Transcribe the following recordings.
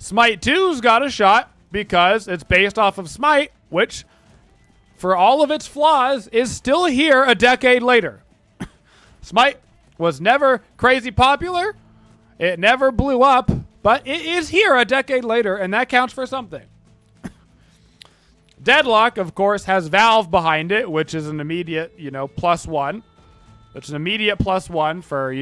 Smite 2's got a shot because it's based off of Smite, which, for all of its flaws, is still here a decade later. Smite was never crazy popular. It never blew up, but it is here a decade later, and that counts for something. Deadlock, of course, has Valve behind it, which is an immediate, +1. It's an immediate +1 for,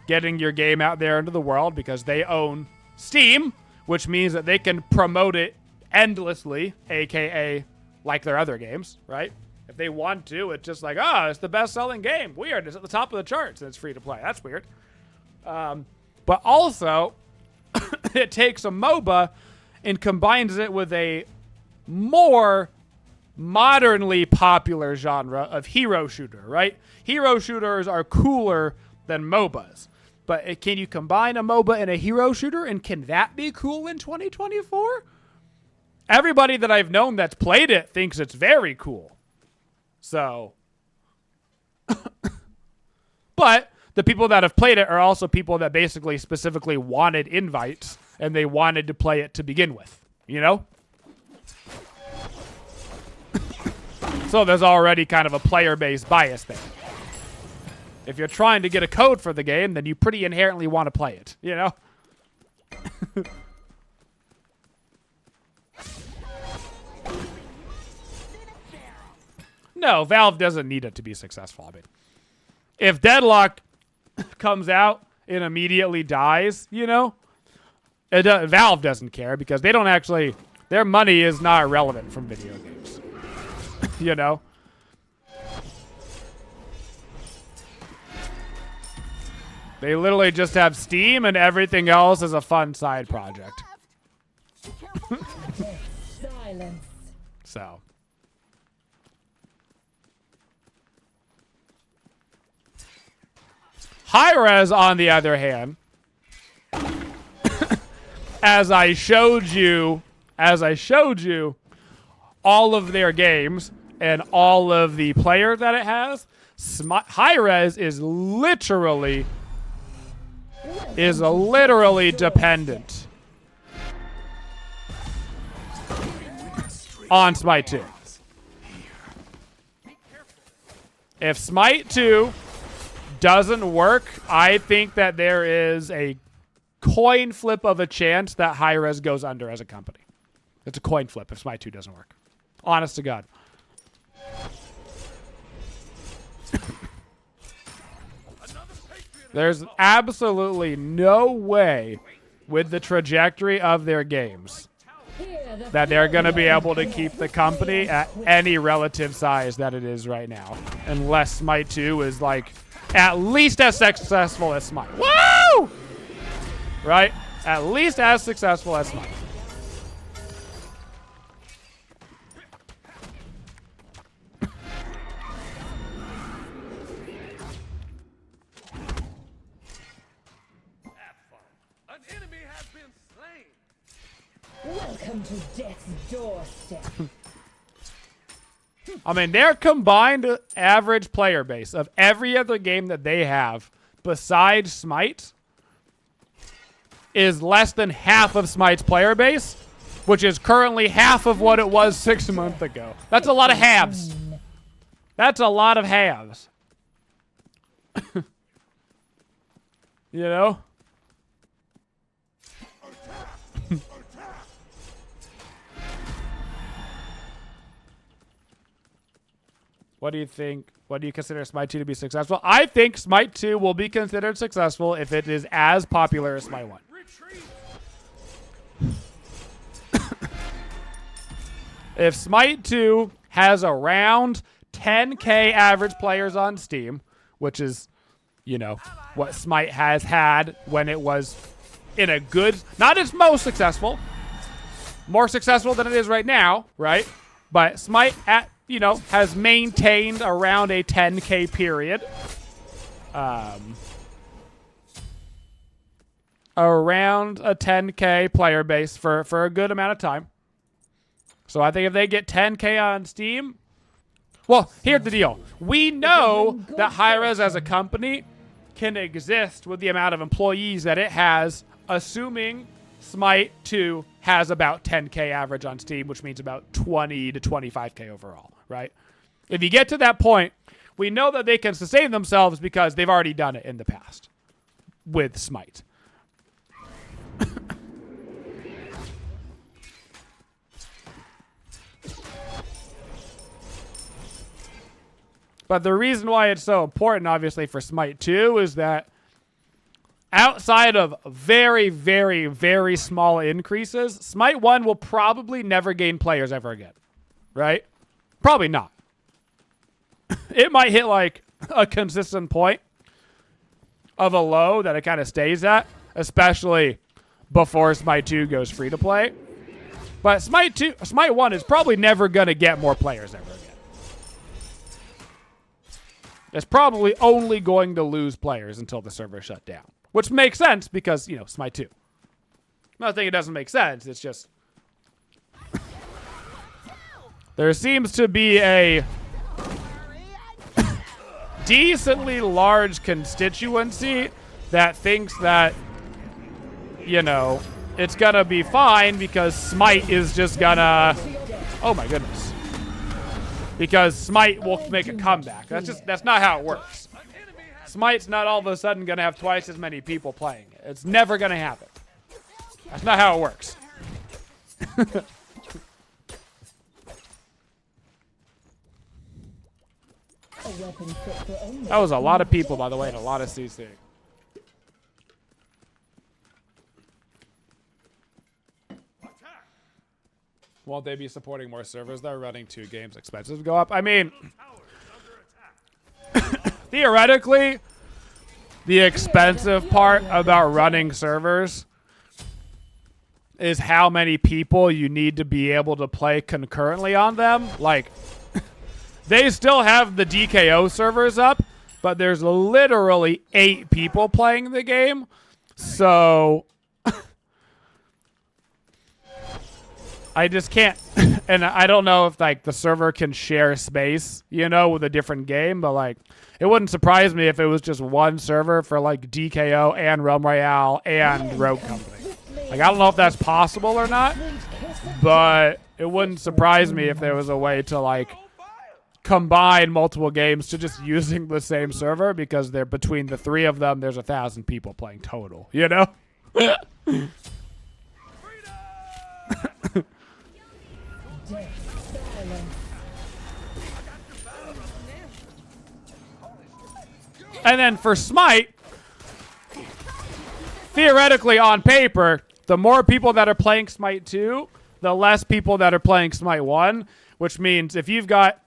getting your game out there into the world because they own Steam, which means that they can promote it endlessly, aka like their other games, right? If they want to, it's just like, it's the best-selling game. Weird, it's at the top of the charts and it's free to play. That's weird. But also, it takes a MOBA and combines it with a more modernly popular genre of hero shooter, right? Hero shooters are cooler than MOBAs. But can you combine a MOBA and a hero shooter, and can that be cool in 2024? Everybody that I've known that's played it thinks it's very cool. So, but the people that have played it are also people that basically specifically wanted invites, and they wanted to play it to begin with, So there's already kind of a player-based bias there. If you're trying to get a code for the game, then you pretty inherently want to play it, No, Valve doesn't need it to be successful. I mean, if Deadlock comes out and immediately dies, Valve doesn't care because they don't actually, their money is not relevant from video games. They literally just have Steam and everything else is a fun side project. So. Hi-Rez, on the other hand, as I showed you all of their games and all of the player that it has, Hi-Rez is literally dependent on Smite 2. If Smite 2 doesn't work, I think that there is a coin flip of a chance that Hi-Rez goes under as a company. It's a coin flip if Smite 2 doesn't work. Honest to God. There's absolutely no way with the trajectory of their games that they're going to be able to keep the company at any relative size that it is right now. Unless Smite 2 is like at least as successful as Smite. Woo! Right? At least as successful as Smite. Welcome to death's doorstep. I mean, their combined average player base of every other game that they have besides Smite is less than half of Smite's player base, which is currently half of what it was 6 months ago. That's a lot of halves. That's a lot of halves. What do you think? What do you consider Smite 2 to be successful? I think Smite 2 will be considered successful if it is as popular as Smite 1. If Smite 2 has around 10K average players on Steam, which is, what Smite has had when it was in a good, not its most successful, more successful than it is right now, right? But Smite has maintained around a 10K period. Around a 10K player base for a good amount of time. So I think if they get 10K on Steam, well, here's the deal. We know that Hi-Rez as a company can exist with the amount of employees that it has, assuming Smite 2 has about 10K average on Steam, which means about 20 to 25K overall, right? If you get to that point, we know that they can sustain themselves because they've already done it in the past with Smite. But the reason why it's so important, obviously, for Smite 2 is that outside of very, very, very small increases, Smite 1 will probably never gain players ever again, right? Probably not. It might hit like a consistent point of a low that it kind of stays at, especially before Smite 2 goes free to play. But Smite 1 is probably never going to get more players ever again. It's probably only going to lose players until the server shut down, which makes sense because, you know, Smite 2. I'm not saying it doesn't make sense. It's just there seems to be a decently large constituency that thinks that, you know, it's going to be fine because Smite is just going to, oh my goodness. Because Smite will make a comeback. That's not how it works. Smite's not all of a sudden going to have twice as many people playing it. It's never going to happen. That's not how it works. That was a lot of people, by the way, and a lot of CC. Won't they be supporting more servers that are running 2 games? Expenses go up? I mean, theoretically, the expensive part about running servers is how many people you need to be able to play concurrently on them. Like, they still have the DKO servers up, but there's literally 8 people playing the game. So I just can't, and I don't know if like the server can share space, you know, with a different game, but like it wouldn't surprise me if it was just one server for like DKO and Realm Royale and Rogue Company. Like I don't know if that's possible or not, but it wouldn't surprise me if there was a way to like combine multiple games to just using the same server because they're between the 3 of them, there's 1,000 people playing total, you know? And then for Smite, theoretically on paper, the more people that are playing Smite 2, the less people that are playing Smite 1, which means if you've got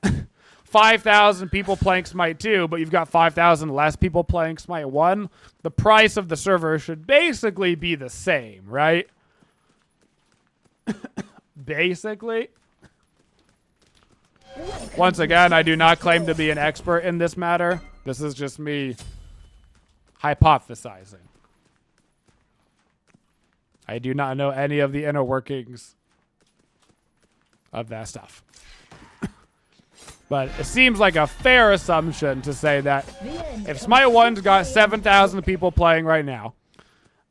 5,000 people playing Smite 2, but you've got 5,000 less people playing Smite 1, the price of the server should basically be the same, right? Basically. Once again, I do not claim to be an expert in this matter. This is just me hypothesizing. I do not know any of the inner workings of that stuff. But it seems like a fair assumption to say that if Smite 1's got 7,000 people playing right now,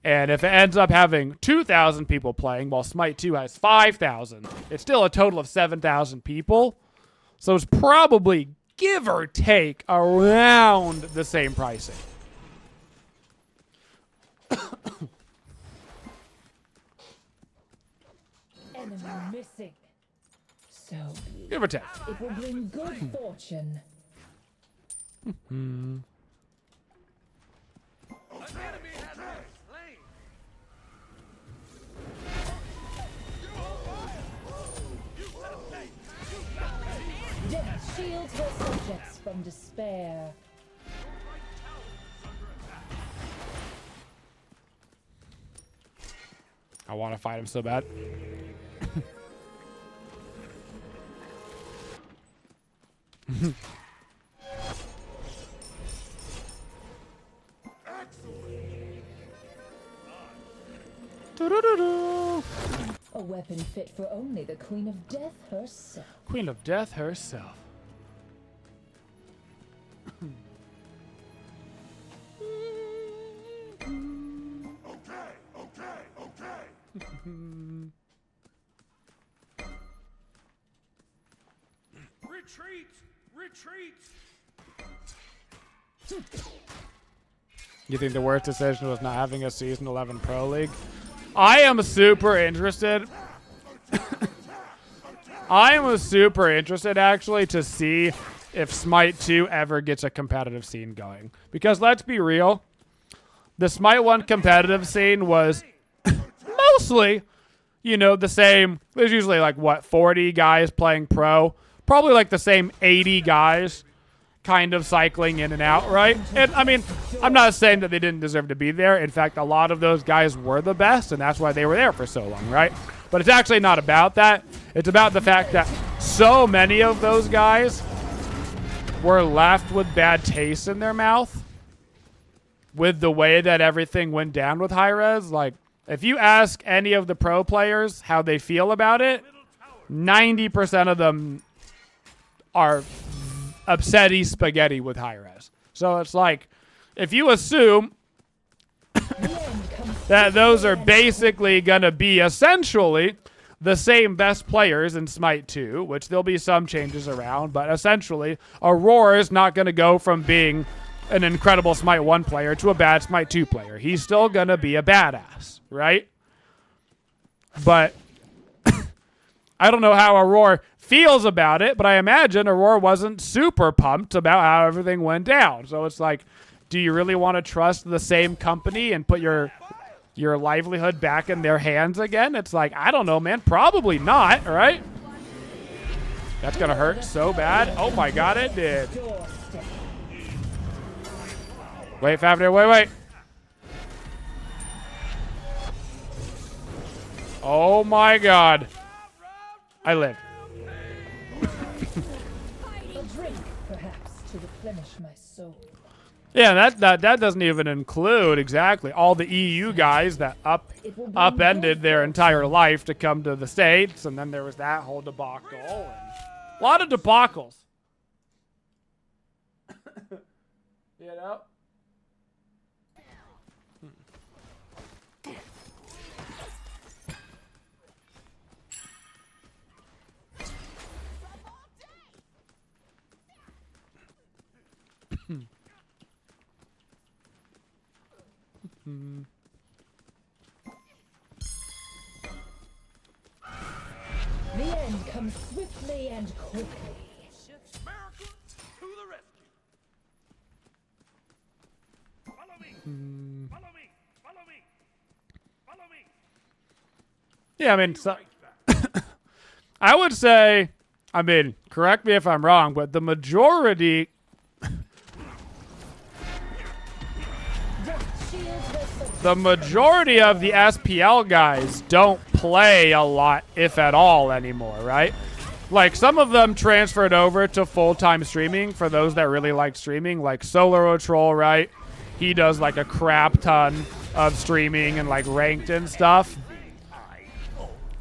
and if it ends up having 2,000 people playing while Smite 2 has 5,000, it's still a total of 7,000 people. So it's probably, give or take, around the same pricing. Enemy missing. So Give or take. it will bring good fortune. Death shields her subjects from despair. I want to fight him so bad. A weapon fit for only the Queen of Death herself. Queen of Death herself. Retreat! Retreat! You think the worst decision was not having a Season 11 Pro League? I am super interested. I am super interested, actually, to see if Smite 2 ever gets a competitive scene going. Because let's be real, the Smite 1 competitive scene was mostly, you know, the same. There's usually like, what, 40 guys playing pro? Probably like the same 80 guys kind of cycling in and out, right? And I mean, I'm not saying that they didn't deserve to be there. In fact, a lot of those guys were the best, and that's why they were there for so long, right? But it's actually not about that. It's about the fact that so many of those guys were left with bad taste in their mouth with the way that everything went down with Hi-Rez. Like, if you ask any of the pro players how they feel about it, 90% of them are upsetty spaghetti with Hi-Rez. So it's like, if you assume that those are basically going to be essentially the same best players in Smite 2, which there'll be some changes around, but essentially, Aurora is not going to go from being an incredible Smite 1 player to a bad Smite 2 player. He's still going to be a badass, right? But I don't know how Aurora feels about it, but I imagine Aurora wasn't super pumped about how everything went down. So it's like, do you really want to trust the same company and put your livelihood back in their hands again? It's like, I don't know, man. Probably not, right? That's going to hurt so bad. Oh, my God, it did. Wait, Fafnir, wait. Oh, my God. I lived. A drink, perhaps, to replenish my soul. Yeah, that doesn't even include exactly all the EU guys that upended their entire life to come to the States, and then there was that whole debacle. And a lot of debacles. You know? The end comes swiftly and quickly. America to the rescue! Follow me! Follow me! Follow me! Follow me! Yeah, I mean, so, I would say, I mean, correct me if I'm wrong, but the majority of the SPL guys don't play a lot, if at all, anymore, right? Like, some of them transferred over to full-time streaming for those that really like streaming, like Solar Troll, right? He does, like, a crap ton of streaming and, like, ranked and stuff.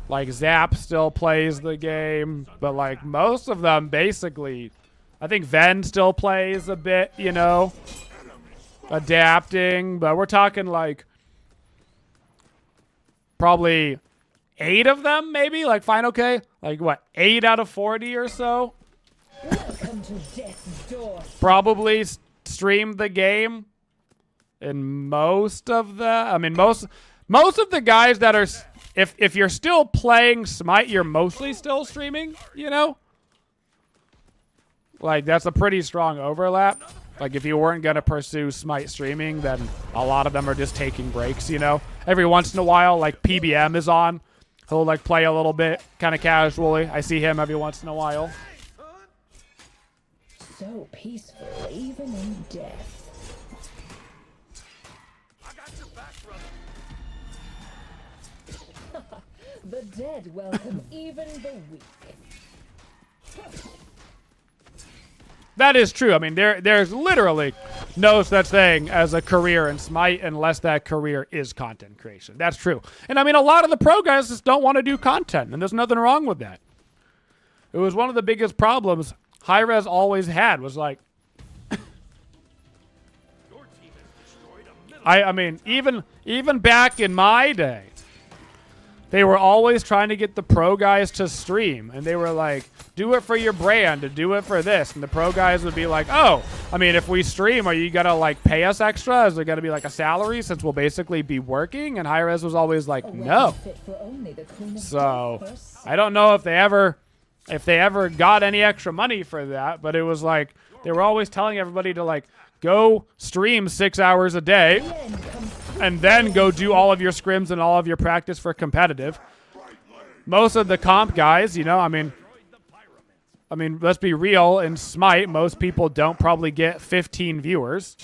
Like, Zap still plays the game, but, like, most of them basically, I think Ven still plays a bit, you know, adapting, but we're talking, like, probably 8 of them, maybe, like, Final K? Like, what, 8 out of 40 or so? Welcome to death's door. Probably stream the game. And most of the, I mean, most of the guys that are, if you're still playing Smite, you're mostly still streaming, you know? Like, that's a pretty strong overlap. Like, if you weren't going to pursue Smite streaming, then a lot of them are just taking breaks, you know? Every once in a while, like, PBM is on. He'll, like, play a little bit kind of casually. I see him every once in a while. So peaceful, even in death. I got your back, brother. The dead welcome even the weak. That is true. I mean, there's literally no such thing as a career in Smite unless that career is content creation. That's true. And I mean, a lot of the pro guys just don't want to do content, and there's nothing wrong with that. It was one of the biggest problems Hi-Rez always had, was like, I mean, even back in my day, they were always trying to get the pro guys to stream, and they were like, do it for your brand and do it for this. And the pro guys would be like, oh, I mean, if we stream, are you gonna like pay us extra? Is there gonna be like a salary since we'll basically be working? And Hi-Rez was always like, no. So I don't know if they ever got any extra money for that, but it was like they were always telling everybody to like go stream 6 hours a day and then go do all of your scrims and all of your practice for competitive. Most of the comp guys, you know, I mean, let's be real. In Smite, most people don't probably get 15 viewers.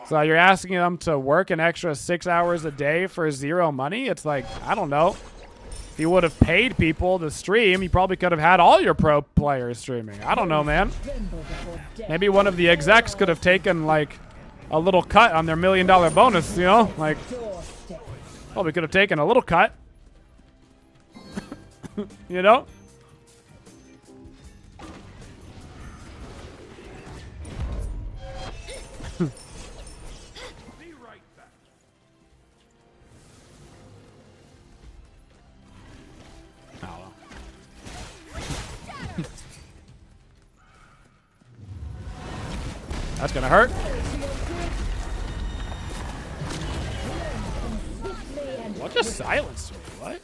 So you're asking them to work an extra 6 hours a day for zero money? It's like, I don't know. If you would have paid people to stream, you probably could have had all your pro players streaming. I don't know, man. Maybe one of the execs could have taken, like, a little cut on their $1 million bonus, you know? Like, well, we could have taken a little cut. You know? That's gonna hurt. What just silenced me? What?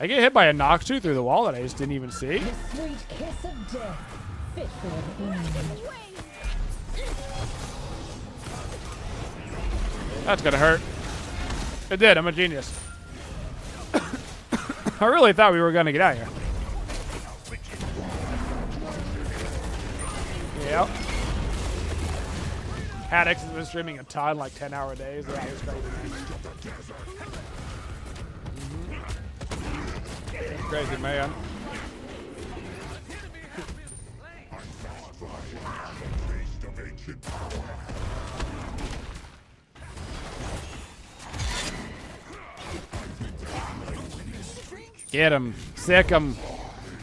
I get hit by a Nexus through the wall that I just didn't even see. That's gonna hurt. It did. I'm a genius. I really thought we were gonna get out of here. Yep. Haddix has been streaming a ton, like 10-hour days. Yeah, it's crazy. It's crazy, man. Get him. Sick him.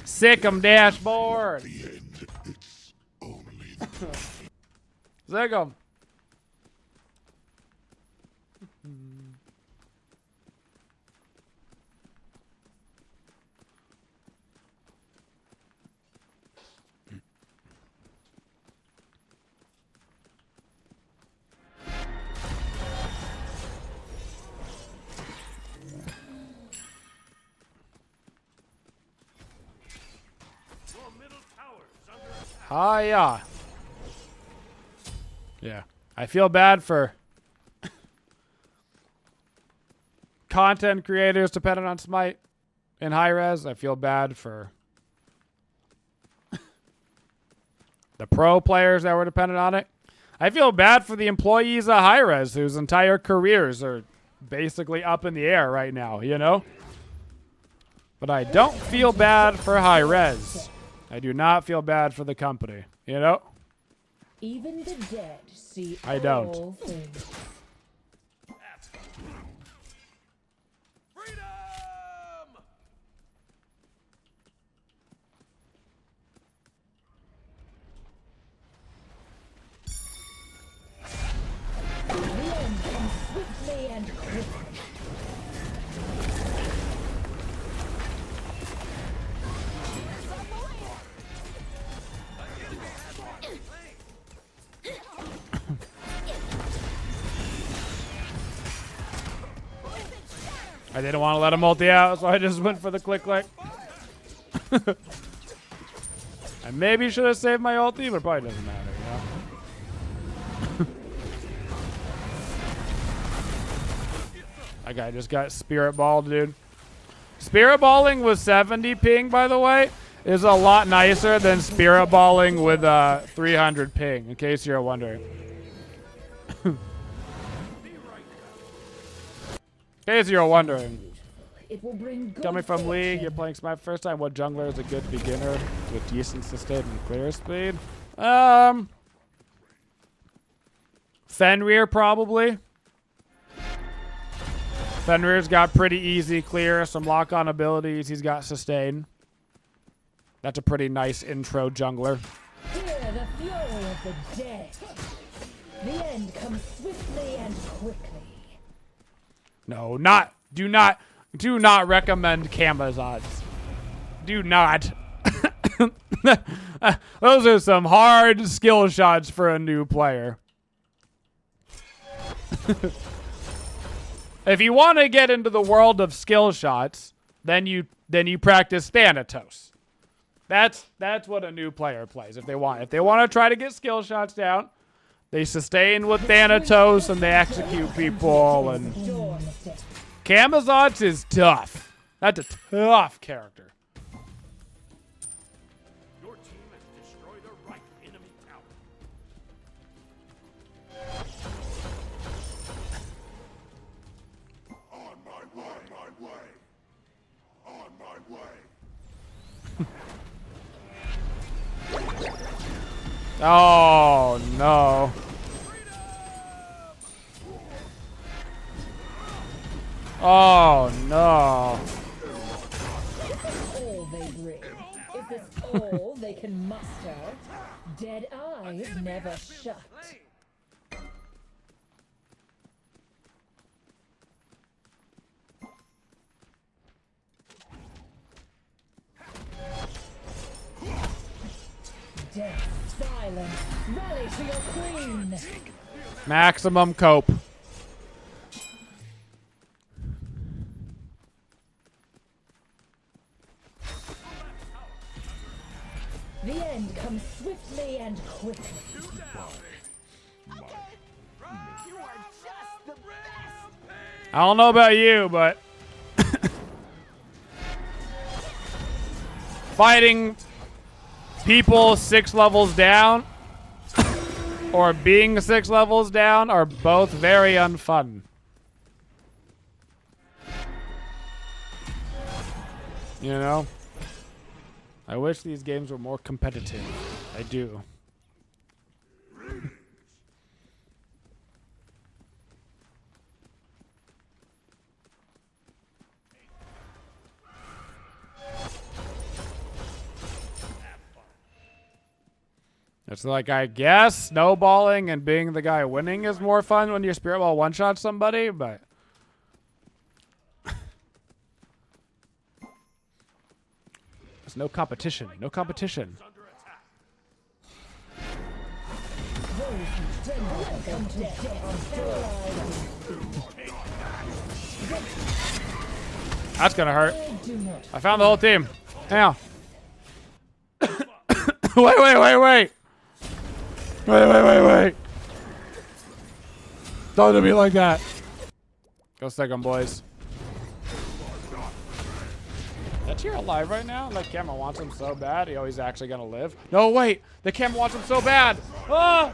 Sick him, dashboard. Sick him. Hiya. Yeah. I feel bad for content creators dependent on Smite and Hi-Rez. I feel bad for the pro players that were dependent on it. I feel bad for the employees of Hi-Rez whose entire careers are basically up in the air right now, you know? But I don't feel bad for Hi-Rez. I do not feel bad for the company, you know? Even the dead see I don't. all things. Freedom! The end comes swiftly and quickly. I didn't want to let him multi out, so I just went for the click. I maybe should have saved my ulti, but it probably doesn't matter, you know? That guy just got spirit balled, dude. Spirit balling with 70 ping, by the way, is a lot nicer than spirit balling with 300 ping, in case you're wondering. In case you're wondering. It will bring Coming from good League, you're fortune. playing Smite first time. What jungler is a good beginner with decent sustain and clear speed? Fenrir probably. Fenrir's got pretty easy clear, some lock-on abilities. He's got sustain. That's a pretty nice intro jungler. Hear the fury of the dead. The end comes swiftly and quickly. No, not. Do not. Do not recommend Camazots. Do not. Those are some hard skill shots for a new player. If you want to get into the world of skill shots, then you practice Thanatos. That's what a new player plays if they want. If they want to try to get skill shots down, they sustain with Thanatos and they execute people. And Camazots is tough. That's a tough character. Your team has destroyed a right enemy tower. On my way. On my way. Oh no. Oh no. All they bring. Is this all they can muster? Dead eyes never shut. Death, silence, rally to your queen. Maximum cope. The end comes swiftly and quickly. I don't know about you, but fighting people 6 levels down or being 6 levels down are both very unfun. You know? I wish these games were more competitive. I do. It's like, I guess snowballing and being the guy winning is more fun when you spirit ball one-shot somebody, but there's no competition. No competition. That's gonna hurt. I found the whole team. Now. Wait. Wait. Don't do me like that. Go second, boys. That tier alive right now? Like, camera wants him so bad. Oh, he's actually gonna live. No, wait. The camera wants him so bad. Ah!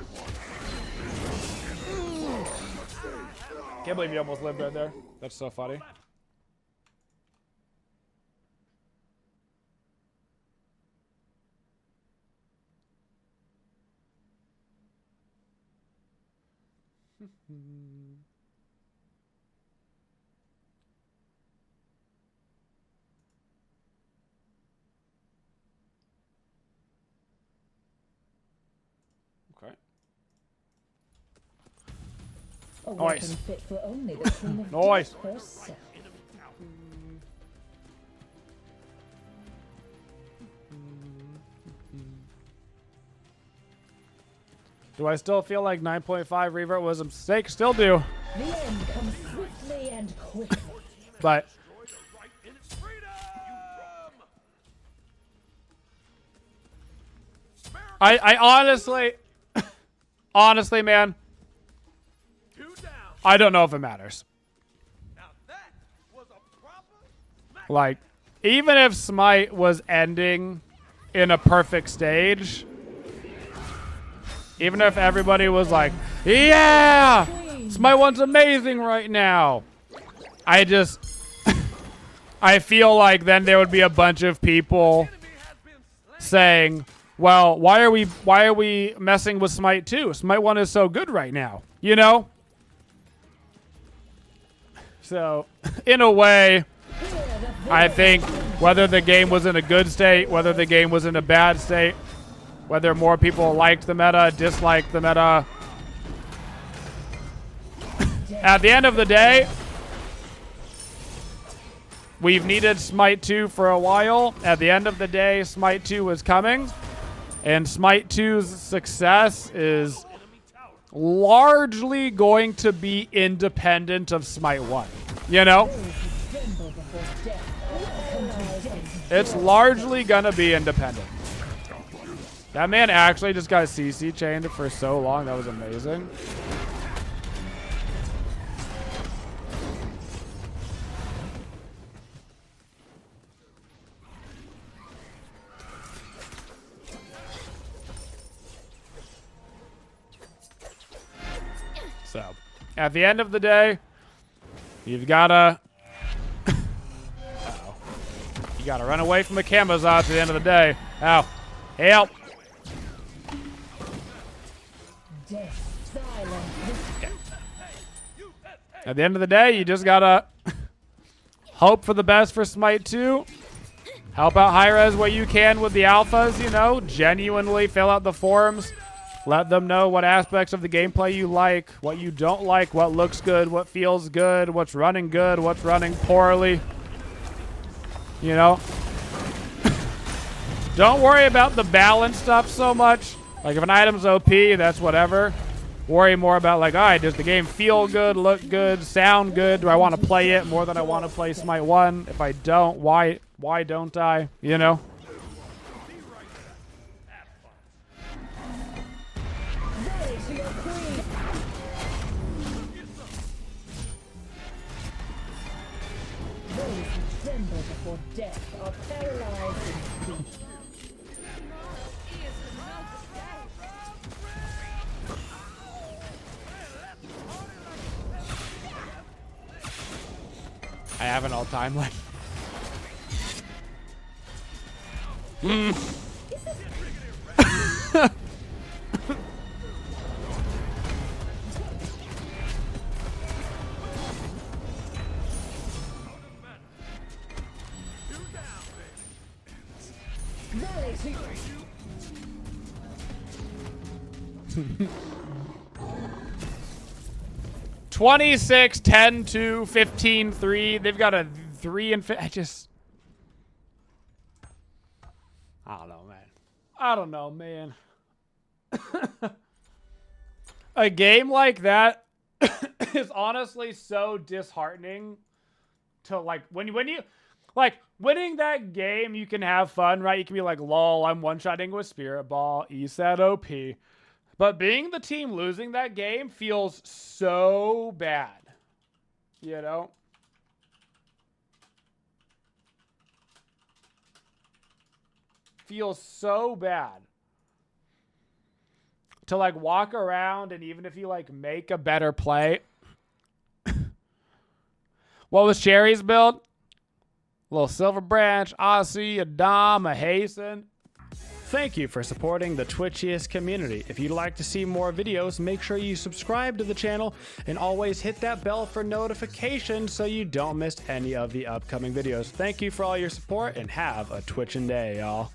Can't believe you almost lived right there. That's so funny. Okay. A Nice. weapon fit for only the queen of Nice. death herself. Do I still feel like 9.5 revert was a mistake? Still do. The end comes swiftly and quickly. But I honestly, man, I don't know if it matters. Like, even if Smite was ending in a perfect stage, even if everybody was like, yeah, Smite 1's amazing right now, I feel like then there would be a bunch of people saying, well, why are we messing with Smite 2? Smite 1 is so good right now, you know? So, in a way, I think whether the game was in a good state, whether the game was in a bad state, whether more people liked the meta, disliked the meta, at the end of the day, we've needed Smite 2 for a while. At the end of the day, Smite 2 was coming. And Smite 2's success is largely going to be independent of Smite 1. You know? It's largely going to be independent. That man actually just got CC chained for so long. That was amazing. So, at the end of the day, you've gotta... You gotta run away from the Kamazot at the end of the day. Ow. Help! At the end of the day, you just gotta hope for the best for Smite 2. Help out Hi-Rez where you can with the alphas, you know. Genuinely fill out the forums. Let them know what aspects of the gameplay you like, what you don't like, what looks good, what feels good, what's running good, what's running poorly. You know? Don't worry about the balance stuff so much. Like, if an item's OP, that's whatever. Worry more about, like, all right, does the game feel good, look good, sound good? Do I want to play it more than I want to play Smite 1? If I don't, why don't I? You know? Before death are paralyzed in speech. I have an all-time like. $26, 10, 2, 15, 3. They've got a 3 and I don't know, man. I don't know, man. A game like that is honestly so disheartening to, like, when you like winning that game, you can have fun, right? You can be like, lol, I'm one-shotting with Spirit Ball, Eset OP. But being the team losing that game feels so bad. You know? Feels so bad. To, like, walk around and even if you, like, make a better play. What was Cherry's build? A little Silver Branch, Aussie, a Dom, a Hasten. Thank you for supporting the Twitchiest community. If you'd like to see more videos, make sure you subscribe to the channel and always hit that bell for notifications so you don't miss any of the upcoming videos. Thank you for all your support and have a Twitchin' day, y'all.